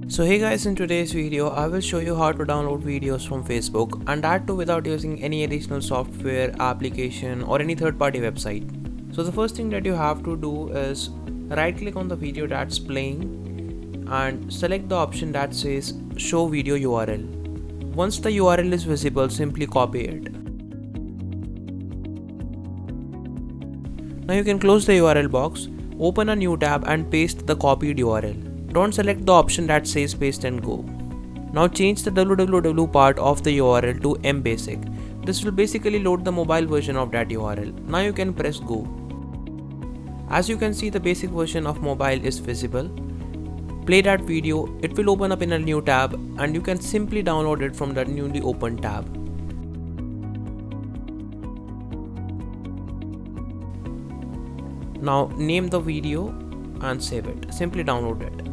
So hey guys, in today's video I will show you how to download videos from Facebook, and that too without using any additional software, application or any third-party website. So the first thing that you have to do is right click on the video that's playing and select the option that says show video URL. Once the URL is visible, simply copy it. Now you can close the URL box, open a new tab and paste the copied URL. Don't select the option that says paste and go. Now change the www part of the URL to mbasic. This will basically load the mobile version of that URL. Now you can press go. As you can see, the basic version of mobile is visible. Play that video, it will open up in a new tab and you can simply download it from the newly opened tab. Now name the video and save it. Simply download it.